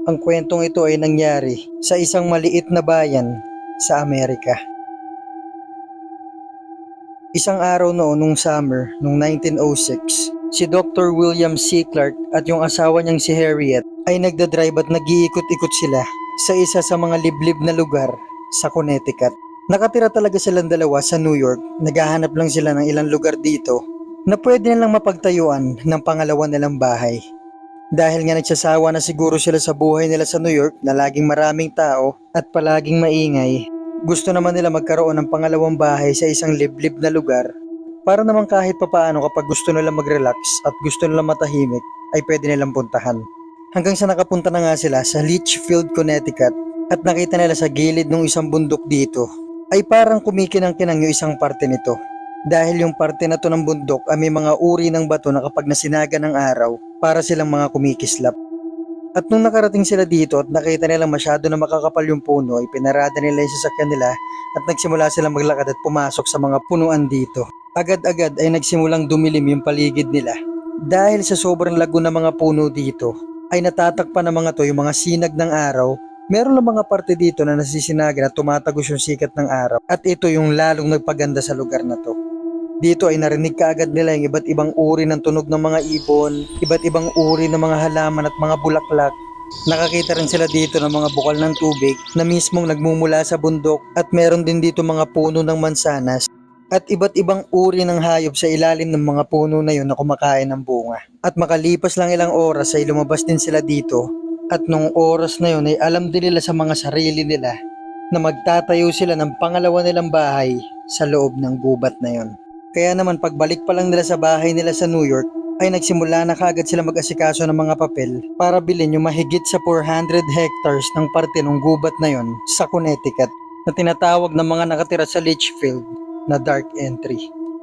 Ang kwentong ito ay nangyari sa isang maliit na bayan sa Amerika. Isang araw noon nung summer noong 1906, si Dr. William C. Clark at yung asawa niyang si Harriet ay nagdadrive at nag-iikot-ikot sila sa isa sa mga liblib na lugar sa Connecticut. Nakatira talaga silang dalawa sa New York, naghahanap lang sila ng ilang lugar dito na pwede nilang mapagtayuan ng pangalawa nilang bahay. Dahil nga nagsasawa na siguro sila sa buhay nila sa New York na laging maraming tao at palaging maingay, gusto naman nila magkaroon ng pangalawang bahay sa isang liblib na lugar para naman kahit papaano kapag gusto nila mag-relax at gusto nila matahimik ay pwede nilang puntahan. Hanggang sa nakapunta na nga sila sa Litchfield, Connecticut at nakita nila sa gilid ng isang bundok dito ay parang kumikinang-kinang yung isang parte nito. Dahil yung parte na to ng bundok ay may mga uri ng bato na kapag nasinaga ng araw, para silang mga kumikislap. At nung nakarating sila dito at nakita nilang masyado na makakapal yung puno, ay pinarada nila yung sasakyan nila at nagsimula silang maglakad at pumasok sa mga punuan dito. Agad-agad ay nagsimulang dumilim yung paligid nila. Dahil sa sobrang lago ng mga puno dito, ay natatakpan ng mga to yung mga sinag ng araw. Meron lang mga parte dito na nasisinaga na tumatagos yung sikat ng araw at ito yung lalong nagpaganda sa lugar na to. Dito ay narinig kaagad nila yung iba't ibang uri ng tunog ng mga ibon, iba't ibang uri ng mga halaman at mga bulaklak. Nakakita rin sila dito ng mga bukal ng tubig na mismong nagmumula sa bundok at meron din dito mga puno ng mansanas at iba't ibang uri ng hayop sa ilalim ng mga puno na yun na kumakain ng bunga. At makalipas lang ilang oras ay lumabas din sila dito at nung oras na yun ay alam din nila sa mga sarili nila na magtatayo sila ng pangalawa nilang bahay sa loob ng gubat na yun. Kaya naman pagbalik pa lang nila sa bahay nila sa New York ay nagsimula na kaagad sila mag-asikaso ng mga papel para bilhin yung mahigit sa 400 hectares ng parte ng gubat na yon sa Connecticut na tinatawag ng mga nakatira sa Litchfield na dark entry.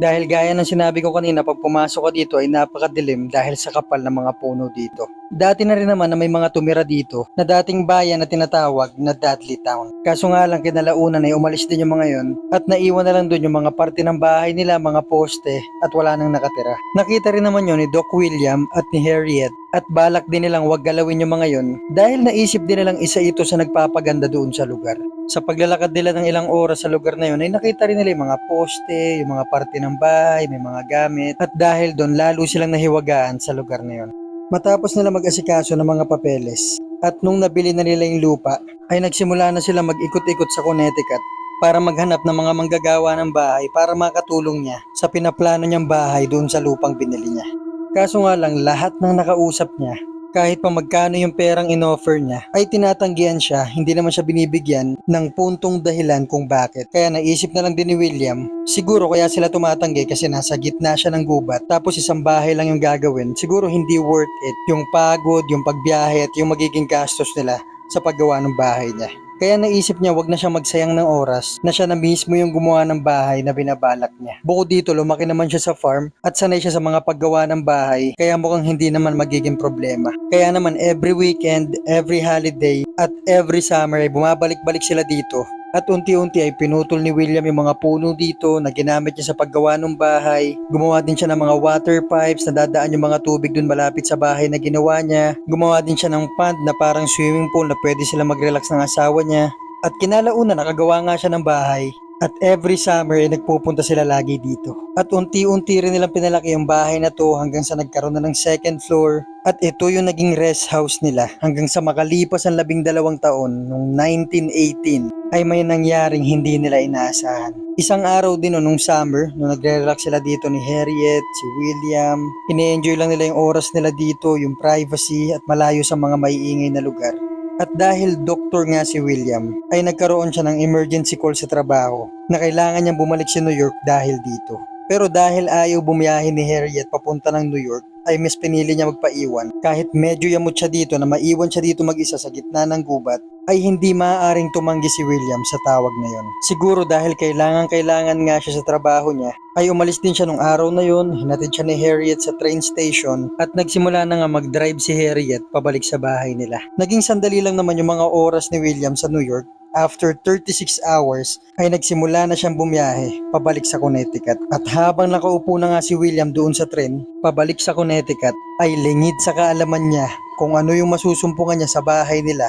Dahil gaya ng sinabi ko kanina, pag pumasok ka dito ay napakadilim dahil sa kapal ng mga puno dito. Dati na rin naman na may mga tumira dito na dating bayan na tinatawag na Dudley Town. Kaso nga lang kinalaunan ay umalis din yung mga yon at naiwan na lang doon yung mga parte ng bahay nila, mga poste at wala nang nakatira. Nakita rin naman yon ni Doc William at ni Harriet at balak din nilang wag galawin yung mga yon dahil naisip din nilang isa ito sa nagpapaganda doon sa lugar. Sa paglalakad nila ng ilang oras sa lugar na yon ay nakita rin nila yung mga poste, yung mga parte ng bahay, may mga gamit at dahil doon lalo silang nahiwagaan sa lugar na yon. Matapos nila mag-asikaso ng mga papeles at nung nabili na nila yung lupa ay nagsimula na sila mag-ikot-ikot sa Connecticut para maghanap ng mga manggagawa ng bahay para makatulong niya sa pinaplano niyang bahay doon sa lupang binili niya. Kaso nga lang lahat ng nakausap niya, kahit pa magkano yung perang inoffer niya, ay tinatanggihan siya, hindi naman siya binibigyan ng puntong dahilan kung bakit. Kaya naisip na lang din ni William, siguro kaya sila tumatanggi kasi nasa gitna siya ng gubat, tapos isang bahay lang yung gagawin, siguro hindi worth it yung pagod, yung pagbiyahe at yung magiging gastos nila sa paggawa ng bahay niya. Kaya naisip niya wag na siya magsayang ng oras na siya na mismo yung gumawa ng bahay na binabalak niya. Bukod dito, lumaki naman siya sa farm at sanay siya sa mga paggawa ng bahay kaya mukhang hindi naman magiging problema. Kaya naman every weekend, every holiday at every summer ay bumabalik-balik sila dito. At unti-unti ay pinutol ni William yung mga puno dito na ginamit niya sa paggawa ng bahay. Gumawa din siya ng mga water pipes na dadaan yung mga tubig dun malapit sa bahay na ginawa niya. Gumawa din siya ng pond na parang swimming pool na pwede sila mag-relax ng asawa niya. At kinalauna nakagawa nga siya ng bahay. At every summer ay nagpupunta sila lagi dito. At unti-unti rin nilang pinalaki yung bahay na to hanggang sa nagkaroon na ng second floor. At ito yung naging rest house nila hanggang sa makalipas ang 12 taon noong 1918 ay may nangyaring hindi nila inaasahan. Isang araw din nung summer, nung nagre-relax sila dito ni Harriet, si William, ine-enjoy lang nila yung oras nila dito, yung privacy at malayo sa mga maiingay na lugar. At dahil doktor nga si William, ay nagkaroon siya ng emergency call sa trabaho na kailangan niyang bumalik sa New York dahil dito. Pero dahil ayaw bumiyahe ni Harriet papunta ng New York, ay mas pinili niya magpaiwan. Kahit medyo yamot siya dito na maiwan siya dito mag-isa sa gitna ng gubat, ay hindi maaaring tumanggi si William sa tawag na yon. Siguro dahil kailangan nga siya sa trabaho niya, ay umalis din siya nung araw na yon, hinatid siya ni Harriet sa train station at nagsimula na nga mag-drive si Harriet pabalik sa bahay nila. Naging sandali lang naman yung mga oras ni William sa New York. After 36 hours ay nagsimula na siyang bumiyahe pabalik sa Connecticut. At habang nakaupo na nga si William doon sa tren pabalik sa Connecticut ay lingid sa kaalaman niya kung ano yung masusumpungan niya sa bahay nila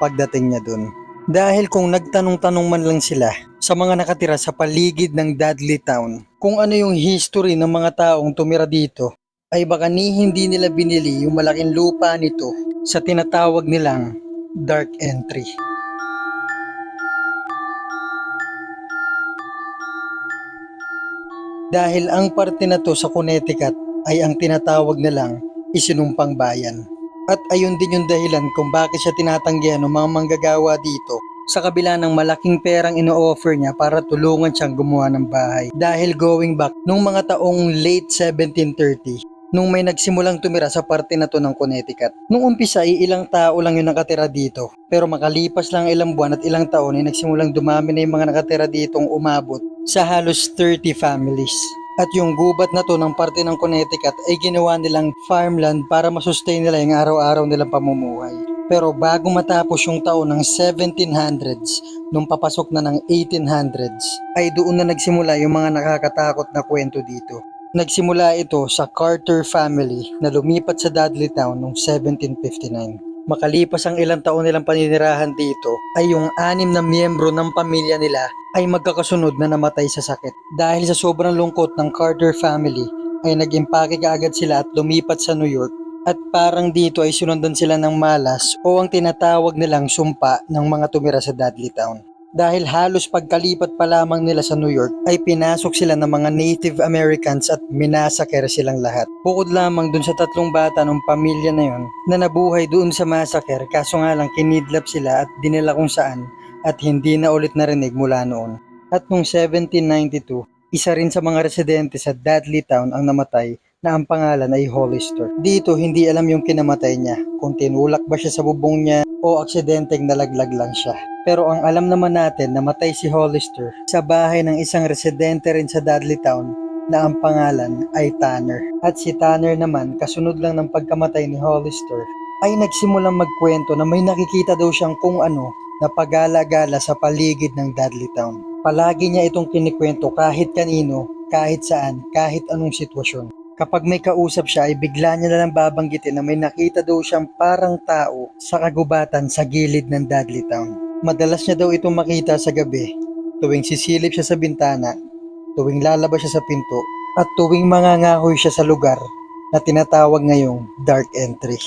pagdating niya dun. Dahil kung nagtanong-tanong man lang sila sa mga nakatira sa paligid ng Dudley Town kung ano yung history ng mga taong tumira dito, ay baka ni hindi nila binili yung malaking lupa nito sa tinatawag nilang Dark Entry. Dahil ang parte na to sa Connecticut ay ang tinatawag nilang isinumpang bayan. At ayun din yung dahilan kung bakit siya tinatanggihan ng mga manggagawa dito sa kabila ng malaking perang ino-offer niya para tulungan siyang gumawa ng bahay. Dahil going back nung mga taong late 1730, nung may nagsimulang tumira sa parte na to ng Connecticut. Nung umpisa ay ilang tao lang yung nakatira dito. Pero makalipas lang ilang buwan at ilang taon ay nagsimulang dumami na yung mga nakatira ditong umabot sa halos 30 families. At yung gubat na to ng parte ng Connecticut ay ginawa nilang farmland para masustain nila yung araw-araw nilang pamumuhay. Pero bago matapos yung taon ng 1700s, nung papasok na ng 1800s, ay doon na nagsimula yung mga nakakatakot na kwento dito. Nagsimula ito sa Carter family na lumipat sa Dudley Town noong 1759. Makalipas ang ilang taon nilang paninirahan dito, ay yung 6 na miyembro ng pamilya nila ay magkakasunod na namatay sa sakit. Dahil sa sobrang lungkot ng Carter family, ay nag-impake kaagad sila at lumipat sa New York. At parang dito ay sunundan sila ng malas o ang tinatawag nilang sumpa ng mga tumira sa Dudley Town. Dahil halos pagkalipat pa lamang nila sa New York ay pinasok sila ng mga Native Americans at minasaker silang lahat. Bukod lamang dun sa 3 bata ng pamilya na yon na nabuhay doon sa massacre, kaso nga lang kinidlap sila at dinala kung saan at hindi na ulit narinig mula noon. At noong 1792, isa rin sa mga residente sa Dudley Town ang namatay na ang pangalan ay Hollister. Dito hindi alam yung kinamatay niya, kung tinulak ba siya sa bubong niya o aksidenteng nalaglag lang siya. Pero ang alam naman natin na matay si Hollister sa bahay ng isang residente rin sa Dudley Town na ang pangalan ay Tanner. At si Tanner naman, kasunod lang ng pagkamatay ni Hollister, ay nagsimulang magkwento na may nakikita daw siyang kung ano na pagala-gala sa paligid ng Dudley Town. Palagi niya itong kinikwento kahit kanino, kahit saan, kahit anong sitwasyon. Kapag may kausap siya ay bigla niya na lang babanggitin na may nakita daw siyang parang tao sa kagubatan sa gilid ng Dudley Town. Madalas niya daw itong makita sa gabi, tuwing sisilip siya sa bintana, tuwing lalabas siya sa pinto, at tuwing mangangahoy siya sa lugar na tinatawag ngayong Dark Entry.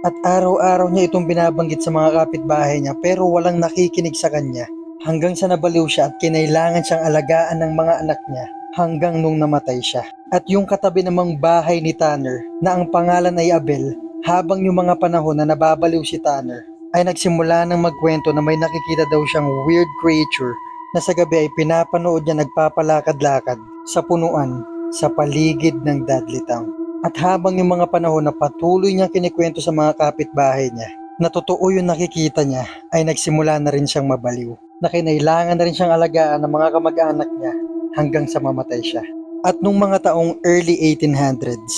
At araw-araw niya itong binabanggit sa mga kapitbahay niya pero walang nakikinig sa kanya. Hanggang sa nabaliw siya at kinailangan siyang alagaan ng mga anak niya hanggang nung namatay siya. At yung katabi namang bahay ni Tanner na ang pangalan ay Abel, habang yung mga panahon na nababaliw si Tanner, ay nagsimula ng magkwento na may nakikita daw siyang weird creature na sa gabi ay pinapanood niya nagpapalakad-lakad sa punuan sa paligid ng Dudley Town. At habang yung mga panahon na patuloy niyang kinikwento sa mga kapitbahay niya na totoo yung nakikita niya, ay nagsimula na rin siyang mabaliw, na kinailangan na rin siyang alagaan ng mga kamag-anak niya hanggang sa mamatay siya. At nung mga taong early 1800s,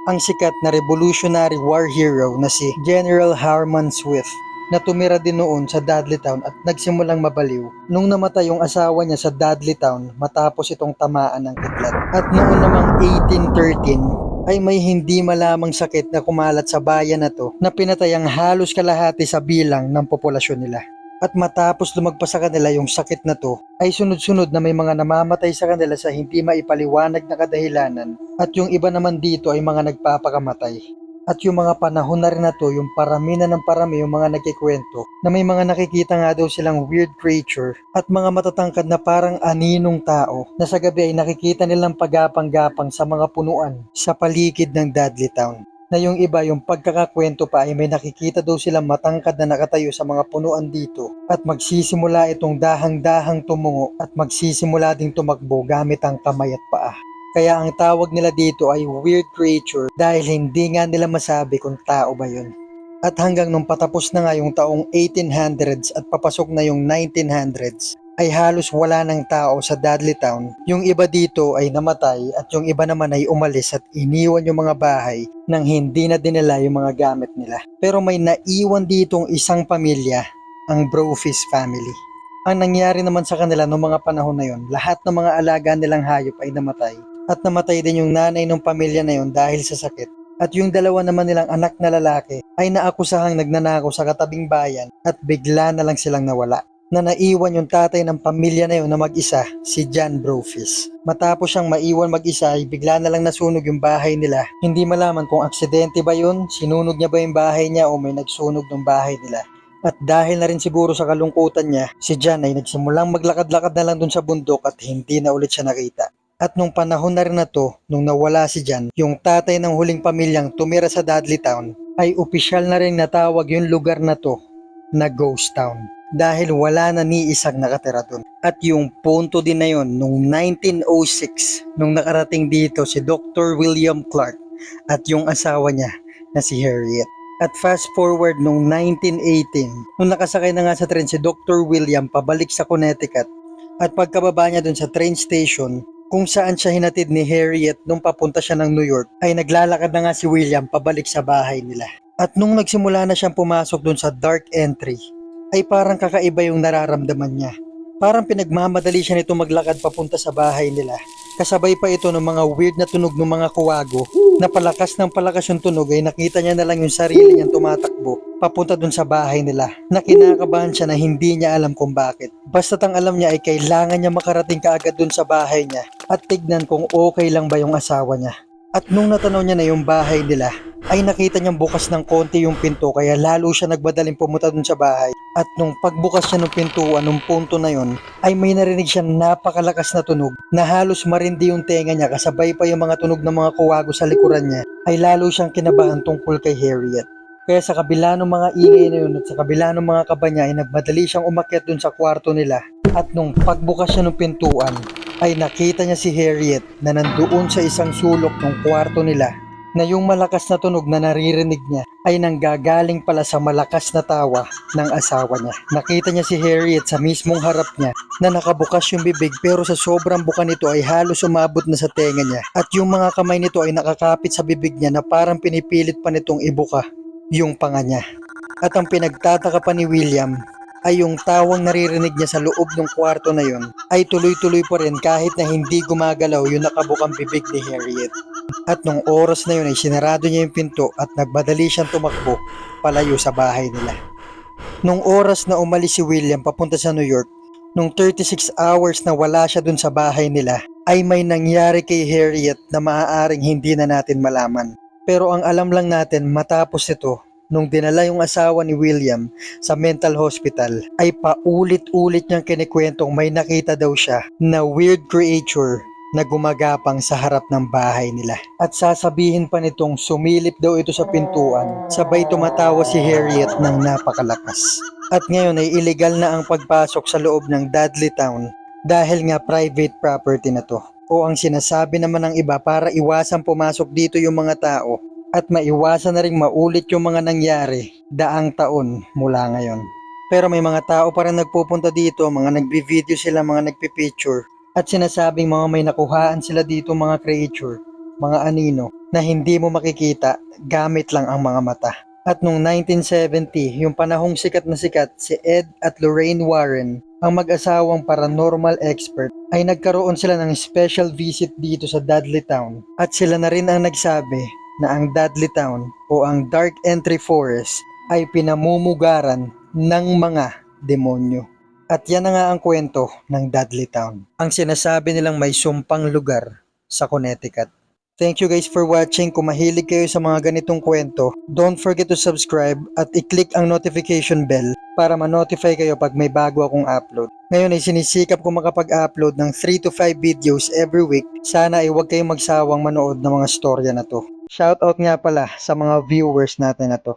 ang sikat na Revolutionary War hero na si General Harmon Swift na tumira din noon sa Dudley Town at nagsimulang mabaliw nung namatay yung asawa niya sa Dudley Town matapos itong tamaan ng kidlat. At noon namang 1813 ay may hindi malamang sakit na kumalat sa bayan na to na pinatay ang halos kalahati sa bilang ng populasyon nila. At matapos lumagpas sa kanila yung sakit na to, ay sunod-sunod na may mga namamatay sa kanila sa hindi maipaliwanag na kadahilanan at yung iba naman dito ay mga nagpapakamatay. At yung mga panahon na rin na to, yung parami na ng parami yung mga nagkikwento na may mga nakikita nga daw silang weird creature at mga matatangkad na parang aninong tao na sa gabi ay nakikita nilang pagapang-gapang sa mga punuan sa paligid ng Dudley Town. Na yung iba, yung pagkakakwento pa ay may nakikita daw silang matangkad na nakatayo sa mga punuan dito at magsisimula itong dahang-dahang tumungo at magsisimula ding tumakbo gamit ang kamay at paa. Kaya ang tawag nila dito ay weird creature dahil hindi nga nila masabi kung tao ba yun. At hanggang nung patapos na nga yung taong 1800s at papasok na yung 1900s, ay halos wala ng tao sa Dudley Town. Yung iba dito ay namatay at yung iba naman ay umalis at iniwan yung mga bahay nang hindi na dinala yung mga gamit nila. Pero may naiwan ditong isang pamilya, ang Brofist family. Ang nangyari naman sa kanila noong mga panahon na yon, lahat ng mga alaga nilang hayop ay namatay. At namatay din yung nanay ng pamilya na yon dahil sa sakit. At yung dalawa naman nilang anak na lalaki ay naakusahang nagnanakaw sa katabing bayan at bigla na lang silang nawala. Na naiwan yung tatay ng pamilya na yun na mag-isa, si John Brofist. Matapos siyang maiwan mag-isa ay bigla na lang nasunog yung bahay nila. Hindi malaman kung aksidente ba yun, sinunog niya ba yung bahay niya o may nagsunog ng bahay nila. At dahil na rin siguro sa kalungkutan niya, si John ay nagsimulang maglakad-lakad na lang dun sa bundok at hindi na ulit siya nakita. At nung panahon na rin na to, nung nawala si John, yung tatay ng huling pamilyang tumira sa Dudley Town, ay opisyal na rin natawag yung lugar na to na Ghost Town. Dahil wala na ni isang nakatira dun. At yung punto din na yun, nung 1906, nung nakarating dito si Dr. William Clark at yung asawa niya na si Harriet. At fast forward nung 1918, nung nakasakay na nga sa train si Dr. William pabalik sa Connecticut, at pagkababa niya dun sa train station, kung saan siya hinatid ni Harriet nung papunta siya ng New York, ay naglalakad na nga si William pabalik sa bahay nila. At nung nagsimula na siyang pumasok dun sa dark entry, ay parang kakaiba yung nararamdaman niya. Parang pinagmamadali siya nito maglakad papunta sa bahay nila. Kasabay pa ito ng mga weird na tunog ng mga kuwago na palakas ng palakas yung tunog ay nakita niya na lang yung sarili niyang tumatakbo papunta dun sa bahay nila na kinakabahan siya na hindi niya alam kung bakit. Basta't ang alam niya ay kailangan niya makarating kaagad dun sa bahay niya at tignan kung okay lang ba yung asawa niya. At nung natanaw niya na yung bahay nila, ay nakita niyang bukas ng konti yung pinto kaya lalo siya nagbadaling pumunta dun sa bahay. At nung pagbukas siya ng pintuan nung punto na yon, ay may narinig siyang napakalakas na tunog na halos marindi yung tenga niya kasabay pa yung mga tunog ng mga kuwago sa likuran niya ay lalo siyang kinabahan tungkol kay Harriet. Kaya sa kabila ng mga ingay na yun at sa kabila ng mga kaba niya ay nagmadali siyang umakyat dun sa kwarto nila. At nung pagbukas siya ng pintuan ay nakita niya si Harriet na nandoon sa isang sulok ng kwarto nila na yung malakas na tunog na naririnig niya ay nanggagaling pala sa malakas na tawa ng asawa niya. Nakita niya si Harriet sa mismong harap niya na nakabukas yung bibig pero sa sobrang buka nito ay halos umabot na sa tenga niya at yung mga kamay nito ay nakakapit sa bibig niya na parang pinipilit pa nitong ibuka yung panga niya. At ang pinagtataka pa ni William ay yung tawang naririnig niya sa loob ng kwarto na yun ay tuloy-tuloy pa rin kahit na hindi gumagalaw yung nakabukang bibig ni Harriet. At nung oras na yun ay sinarado niya yung pinto at nagbadali siyang tumakbo palayo sa bahay nila. Nung oras na umalis si William papunta sa New York, nung 36 hours na wala siya dun sa bahay nila, ay may nangyari kay Harriet na maaaring hindi na natin malaman. Pero ang alam lang natin matapos ito, nung dinala yung asawa ni William sa mental hospital, ay paulit-ulit niyang kinikwentong may nakita daw siya na weird creature na gumagapang sa harap ng bahay nila. At sasabihin pa nitong sumilip daw ito sa pintuan, sabay tumatawa si Harriet ng napakalakas. At ngayon ay illegal na ang pagpasok sa loob ng Dudley Town dahil nga private property na to. O ang sinasabi naman ng iba para iwasang pumasok dito yung mga tao at maiwasan na rin maulit yung mga nangyari daang taon mula ngayon. Pero may mga tao pa rin nagpupunta dito, mga nagbi-video sila, mga nagpi-picture at sinasabing mga may nakuhaan sila dito mga creature, mga anino na hindi mo makikita gamit lang ang mga mata. At noong 1970, yung panahong sikat na sikat si Ed at Lorraine Warren, ang mag-asawang paranormal expert, ay nagkaroon sila ng special visit dito sa Dudley Town. At sila na rin ang nagsabi na ang Dudley Town o ang Dark Entry Forest ay pinamumugaran ng mga demonyo. At yan na nga ang kwento ng Dudley Town. Ang sinasabi nilang may sumpang lugar sa Connecticut. Thank you guys for watching. Kung mahilig kayo sa mga ganitong kwento, don't forget to subscribe at i-click ang notification bell para ma-notify kayo pag may bago akong upload. Ngayon ay sinisikap ko makapag-upload ng 3 to 5 videos every week. Sana ay huwag kayong magsawang manood ng mga storya na to. Shoutout nga pala sa mga viewers natin na to.